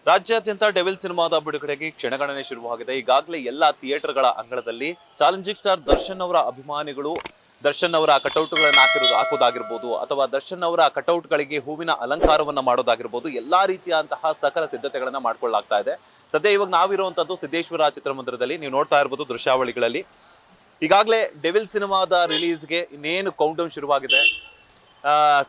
ರಾಜ್ಯಾದ್ಯಂತ ಡೆವಿಲ್ ಸಿನಿಮಾದ ಬಿಡುಗಡೆಗೆ ಕ್ಷಣಗಣನೆ ಶುರುವಾಗಿದೆ. ಈಗಾಗಲೇ ಎಲ್ಲ ಥಿಯೇಟರ್ಗಳ ಅಂಗಳದಲ್ಲಿ ಚಾಲೆಂಜಿಂಗ್ ಸ್ಟಾರ್ ದರ್ಶನ್ ಅವರ ಅಭಿಮಾನಿಗಳು ದರ್ಶನ್ ಅವರ ಕಟೌಟ್ಗಳನ್ನು ಹಾಕೋದಾಗಿರ್ಬೋದು ಅಥವಾ ದರ್ಶನ್ ಅವರ ಕಟೌಟ್ಗಳಿಗೆ ಹೂವಿನ ಅಲಂಕಾರವನ್ನು ಮಾಡೋದಾಗಿರ್ಬೋದು, ಎಲ್ಲಾ ರೀತಿಯಾದಂತಹ ಸಕಲ ಸಿದ್ಧತೆಗಳನ್ನು ಮಾಡ್ಕೊಳ್ಳಲಾಗ್ತಾ ಇದೆ. ಸದ್ಯ ಇವಾಗ ನಾವಿರುವಂತದ್ದು ಸಿದ್ದೇಶ್ವರ ಚಿತ್ರಮಂದಿರದಲ್ಲಿ. ನೀವು ನೋಡ್ತಾ ಇರಬಹುದು ದೃಶ್ಯಾವಳಿಗಳಲ್ಲಿ ಈಗಾಗಲೇ ಡೆವಿಲ್ ಸಿನಿಮಾದ ರಿಲೀಸ್ಗೆ ಇನ್ನೇನು ಕೌಂಟ್ ಡೌನ್ ಶುರುವಾಗಿದೆ.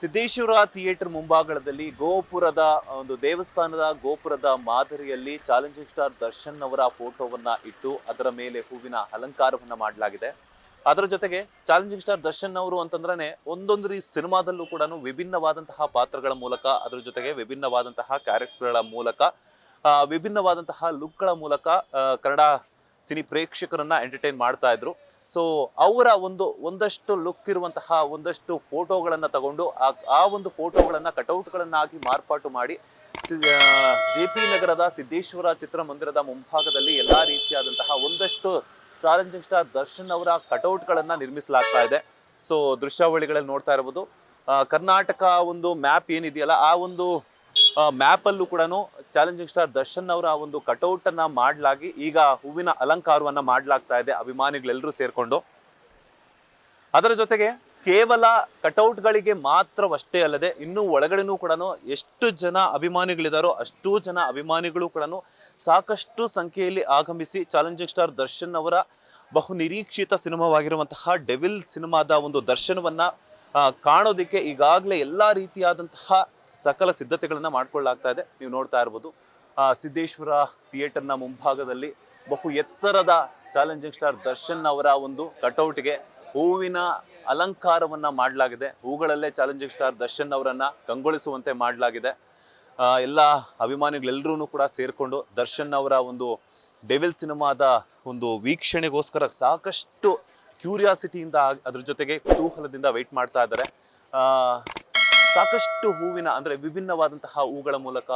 ಸಿದ್ದೇಶ್ವರ ಥಿಯೇಟರ್ ಮುಂಭಾಗದಲ್ಲಿ ಗೋಪುರದ ಒಂದು ದೇವಸ್ಥಾನದ ಗೋಪುರದ ಮಾದರಿಯಲ್ಲಿ ಚಾಲೆಂಜಿಂಗ್ ಸ್ಟಾರ್ ದರ್ಶನ್ ಅವರ ಫೋಟೋವನ್ನ ಇಟ್ಟು ಅದರ ಮೇಲೆ ಹೂವಿನ ಅಲಂಕಾರವನ್ನ ಮಾಡಲಾಗಿದೆ. ಅದರ ಜೊತೆಗೆ ಚಾಲೆಂಜಿಂಗ್ ಸ್ಟಾರ್ ದರ್ಶನ್ ಅವರು ಅಂತಂದ್ರೆ ಒಂದೊಂದು ಸಿನಿಮಾದಲ್ಲೂ ಕೂಡ ವಿಭಿನ್ನವಾದಂತಹ ಪಾತ್ರಗಳ ಮೂಲಕ, ಅದರ ಜೊತೆಗೆ ವಿಭಿನ್ನವಾದಂತಹ ಕ್ಯಾರೆಕ್ಟರ್ಗಳ ಮೂಲಕ, ವಿಭಿನ್ನವಾದಂತಹ ಲುಕ್ಗಳ ಮೂಲಕ ಕನ್ನಡ ಸಿನಿ ಪ್ರೇಕ್ಷಕರನ್ನ ಎಂಟರ್ಟೈನ್ ಮಾಡ್ತಾ ಇದ್ರು. ಸೊ ಅವರ ಒಂದಷ್ಟು ಲುಕ್ ಇರುವಂತಹ ಒಂದಷ್ಟು ಫೋಟೋಗಳನ್ನು ತಗೊಂಡು ಆ ಒಂದು ಫೋಟೋಗಳನ್ನು ಕಟೌಟ್ಗಳನ್ನಾಗಿ ಮಾರ್ಪಾಟು ಮಾಡಿ JP ನಗರದ ಸಿದ್ದೇಶ್ವರ ಚಿತ್ರಮಂದಿರದ ಮುಂಭಾಗದಲ್ಲಿ ಎಲ್ಲಾ ರೀತಿಯಾದಂತಹ ಒಂದಷ್ಟು ಚಾಲೆಂಜಿಂಗ್ ಸ್ಟಾರ್ ದರ್ಶನ್ ಅವರ ಕಟೌಟ್ಗಳನ್ನು ನಿರ್ಮಿಸಲಾಗ್ತಾ ಇದೆ. ಸೊ ದೃಶ್ಯಾವಳಿಗಳಲ್ಲಿ ನೋಡ್ತಾ ಇರಬಹುದು ಕರ್ನಾಟಕ ಒಂದು ಮ್ಯಾಪ್ ಏನಿದೆಯಲ್ಲ, ಆ ಒಂದು ಮ್ಯಾಪ್ ಅಲ್ಲೂ ಕೂಡ ಚಾಲೆಂಜಿಂಗ್ ಸ್ಟಾರ್ ದರ್ಶನ್ ಅವರ ಒಂದು ಕಟೌಟ್ ಅನ್ನ ಮಾಡಲಾಗಿ ಈಗ ಹೂವಿನ ಅಲಂಕಾರವನ್ನ ಮಾಡಲಾಗ್ತಾ ಇದೆ ಅಭಿಮಾನಿಗಳೆಲ್ಲರೂ ಸೇರ್ಕೊಂಡು. ಅದರ ಜೊತೆಗೆ ಕೇವಲ ಕಟೌಟ್ಗಳಿಗೆ ಮಾತ್ರವಷ್ಟೇ ಅಲ್ಲದೆ ಇನ್ನು ಒಳಗಡೆನೂ ಕೂಡ ಎಷ್ಟು ಜನ ಅಭಿಮಾನಿಗಳಿದಾರೋ ಅಷ್ಟು ಜನ ಅಭಿಮಾನಿಗಳು ಕೂಡ ಸಾಕಷ್ಟು ಸಂಖ್ಯೆಯಲ್ಲಿ ಆಗಮಿಸಿ ಚಾಲೆಂಜಿಂಗ್ ಸ್ಟಾರ್ ದರ್ಶನ್ ಅವರ ಬಹು ನಿರೀಕ್ಷಿತ ಸಿನಿಮಾವಾಗಿರುವಂತಹ ಡೆವಿಲ್ ಸಿನಿಮಾದ ಒಂದು ದರ್ಶನವನ್ನ ಕಾಣೋದಕ್ಕೆ ಈಗಾಗಲೇ ಎಲ್ಲಾ ರೀತಿಯಾದಂತಹ ಸಕಲ ಸಿದ್ಧತೆಗಳನ್ನ ಮಾಡ್ಕೊಳ್ಳಲಾಗ್ತಾ ಇದೆ. ನೀವು ನೋಡ್ತಾ ಇರ್ಬೋದು ಸಿದ್ದೇಶ್ವರ ಥಿಯೇಟರ್ನ ಮುಂಭಾಗದಲ್ಲಿ ಬಹು ಎತ್ತರದ ಚಾಲೆಂಜಿಂಗ್ ಸ್ಟಾರ್ ದರ್ಶನ್ ಅವರ ಒಂದು ಕಟೌಟ್ಗೆ ಹೂವಿನ ಅಲಂಕಾರವನ್ನ ಮಾಡಲಾಗಿದೆ. ಹೂಗಳಲ್ಲೇ ಚಾಲೆಂಜಿಂಗ್ ಸ್ಟಾರ್ ದರ್ಶನ್ ಅವರನ್ನ ಕಂಗೊಳಿಸುವಂತೆ ಮಾಡಲಾಗಿದೆ. ಎಲ್ಲ ಅಭಿಮಾನಿಗಳೆಲ್ಲರೂ ಕೂಡ ಸೇರ್ಕೊಂಡು ದರ್ಶನ್ ಅವರ ಒಂದು ಡೆವಿಲ್ ಸಿನಿಮಾದ ಒಂದು ವೀಕ್ಷಣೆಗೋಸ್ಕರ ಸಾಕಷ್ಟು ಕ್ಯೂರಿಯಾಸಿಟಿಯಿಂದ ಅದ್ರ ಜೊತೆಗೆ ಕುತೂಹಲದಿಂದ ವೆಯ್ಟ್ ಮಾಡ್ತಾ ಇದ್ದಾರೆ. ಸಾಕಷ್ಟು ಹೂವಿನ ಅಂದ್ರೆ ವಿಭಿನ್ನವಾದಂತಹ ಹೂಗಳ ಮೂಲಕ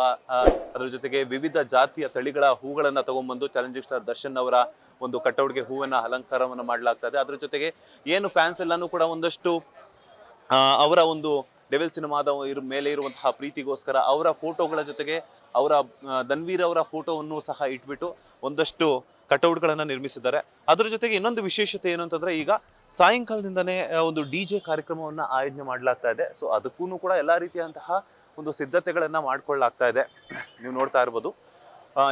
ಅದರ ಜೊತೆಗೆ ವಿವಿಧ ಜಾತಿಯ ತಳಿಗಳ ಹೂಗಳನ್ನ ತಗೊಂಡ್ಬಂದು ಚಾಲೆಂಜಿಂಗ್ ಸ್ಟಾರ್ ದರ್ಶನ್ ಅವರ ಒಂದು ಕಟೌಟ್ಗೆ ಹೂವಿನ ಅಲಂಕಾರವನ್ನು ಮಾಡಲಾಗ್ತಾ ಇದೆ. ಅದ್ರ ಜೊತೆಗೆ ಏನು ಫ್ಯಾನ್ಸ್ ಎಲ್ಲಾನು ಕೂಡ ಒಂದಷ್ಟು ಅವರ ಒಂದು ಡೆವಿಲ್ ಸಿನಿಮಾದ ಮೇಲೆ ಇರುವಂತಹ ಪ್ರೀತಿಗೋಸ್ಕರ ಅವರ ಫೋಟೋಗಳ ಜೊತೆಗೆ ಅವರ ಧನ್ವೀರ್ ಅವರ ಫೋಟೋವನ್ನು ಸಹ ಇಟ್ಬಿಟ್ಟು ಒಂದಷ್ಟು ಕಟೌಟ್ಗಳನ್ನು ನಿರ್ಮಿಸಿದ್ದಾರೆ. ಅದರ ಜೊತೆಗೆ ಇನ್ನೊಂದು ವಿಶೇಷತೆ ಏನು ಅಂತಂದ್ರೆ ಈಗ ಸಾಯಂಕಾಲದಿಂದನೇ ಒಂದು DJ ಕಾರ್ಯಕ್ರಮವನ್ನ ಆಯೋಜನೆ ಮಾಡಲಾಗ್ತಾ ಇದೆ. ಸೊ ಅದಕ್ಕೂ ಕೂಡ ಎಲ್ಲಾ ರೀತಿಯಾದಂತಹ ಒಂದು ಸಿದ್ಧತೆಗಳನ್ನ ಮಾಡ್ಕೊಳ್ಳಲಾಗ್ತಾ ಇದೆ. ನೀವು ನೋಡ್ತಾ ಇರ್ಬೋದು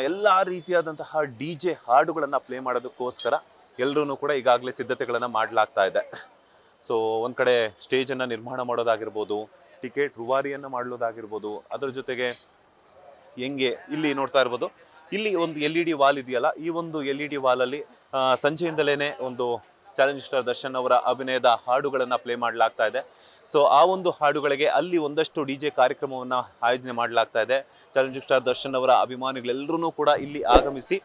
ಎಲ್ಲಾ ರೀತಿಯಾದಂತಹ DJ ಹಾಡುಗಳನ್ನ ಪ್ಲೇ ಮಾಡೋದಕ್ಕೋಸ್ಕರ ಎಲ್ಲರೂ ಕೂಡ ಈಗಾಗಲೇ ಸಿದ್ಧತೆಗಳನ್ನ ಮಾಡಲಾಗ್ತಾ ಇದೆ. ಸೊ ಒಂದ್ ಕಡೆ ಸ್ಟೇಜ್ ಅನ್ನ ನಿರ್ಮಾಣ ಮಾಡೋದಾಗಿರ್ಬೋದು, ಟಿಕೆಟ್ ರೂವಾರಿಯನ್ನ ಮಾಡೋದಾಗಿರ್ಬೋದು, ಅದರ ಜೊತೆಗೆ ಇಲ್ಲಿ ನೋಡ್ತಾ ಇರ್ಬೋದು ಇಲ್ಲಿ ಒಂದು LED ವಾಲ್ ಇದೆಯಲ್ಲ, ಈ ಒಂದು LED ವಾಲಲ್ಲಿ ಸಂಜೆಯಿಂದಲೇ ಒಂದು ಚಾಲೆಂಜಿಂಗ್ ಸ್ಟಾರ್ ದರ್ಶನ್ ಅವರ ಅಭಿನಯದ ಹಾಡುಗಳನ್ನು ಪ್ಲೇ ಮಾಡಲಾಗ್ತಾ ಇದೆ. ಸೊ ಆ ಒಂದು ಹಾಡುಗಳಿಗೆ ಅಲ್ಲಿ ಒಂದಷ್ಟು DJ ಕಾರ್ಯಕ್ರಮವನ್ನು ಆಯೋಜನೆ ಮಾಡಲಾಗ್ತಾ ಇದೆ. ಚಾಲೆಂಜಿಂಗ್ ಸ್ಟಾರ್ ದರ್ಶನ್ ಅವರ ಅಭಿಮಾನಿಗಳೆಲ್ಲರೂ ಕೂಡ ಇಲ್ಲಿ ಆಗಮಿಸಿ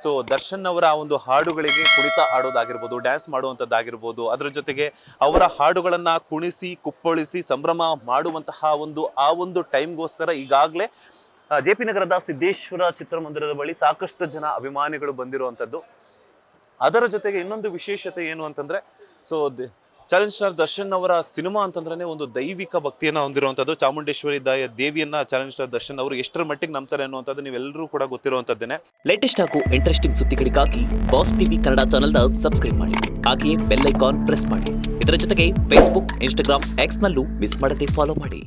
ಸೊ ದರ್ಶನ್ ಅವರ ಒಂದು ಹಾಡುಗಳಿಗೆ ಕುಣಿತ ಆಡೋದಾಗಿರ್ಬೋದು, ಡ್ಯಾನ್ಸ್ ಮಾಡುವಂಥದ್ದಾಗಿರ್ಬೋದು, ಅದರ ಜೊತೆಗೆ ಅವರ ಹಾಡುಗಳನ್ನು ಕುಣಿಸಿ ಕುಪ್ಪಳಿಸಿ ಸಂಭ್ರಮ ಮಾಡುವಂತಹ ಆ ಒಂದು ಟೈಮ್ಗೋಸ್ಕರ ಈಗಾಗಲೇ JP ನಗರದ ಸಿದ್ದೇಶ್ವರ ಚಿತ್ರಮಂದಿರದ ಬಳಿ ಸಾಕಷ್ಟು ಜನ ಅಭಿಮಾನಿಗಳು ಬಂದಿರುವಂಥದ್ದು. ಅದರ ಜೊತೆಗೆ ಇನ್ನೊಂದು ವಿಶೇಷತೆ ಏನು ಅಂತಂದ್ರೆ ಸೊ ಚಾಲೆಂಜಿಂಗ್ ಸ್ಟಾರ್ ದರ್ಶನ್ ಅವರ ಸಿನಿಮಾ ಅಂತಂದ್ರೆ ಒಂದು ದೈವಿಕ ಭಕ್ತಿಯನ್ನ ಹೊಂದಿರುವಂಥದ್ದು. ಚಾಮುಂಡೇಶ್ವರಿ ದೇವಿಯನ್ನ ಚಾಲೆಂಜಿಂಗ್ ಸ್ಟಾರ್ ದರ್ಶನ್ ಅವರು ಎಷ್ಟರ ಮಟ್ಟಿಗೆ ನಂಬ್ತಾರೆ ಅನ್ನುವಂಥದ್ದು ನೀವೆಲ್ಲರೂ ಕೂಡ ಗೊತ್ತಿರುವಂಥದ್ದೇನೆ. ಲೇಟೆಸ್ಟ್ ಹಾಗೂ ಇಂಟ್ರೆಸ್ಟಿಂಗ್ ಸುದ್ದಿಗಳಿಗಾಗಿ ಬಾಸ್ ಟಿವಿ ಕನ್ನಡ ಚಾನೆಲ್ನ ಸಬ್ಸ್ಕ್ರೈಬ್ ಮಾಡಿ, ಹಾಗೆಯೇ ಬೆಲ್ ಐಕಾನ್ ಪ್ರೆಸ್ ಮಾಡಿ. ಇದರ ಜೊತೆಗೆ ಫೇಸ್ಬುಕ್, ಇನ್ಸ್ಟಾಗ್ರಾಮ್, ಎಕ್ಸ್ ನಲ್ಲೂ ಮಿಸ್ ಮಾಡದೆ ಫಾಲೋ ಮಾಡಿ.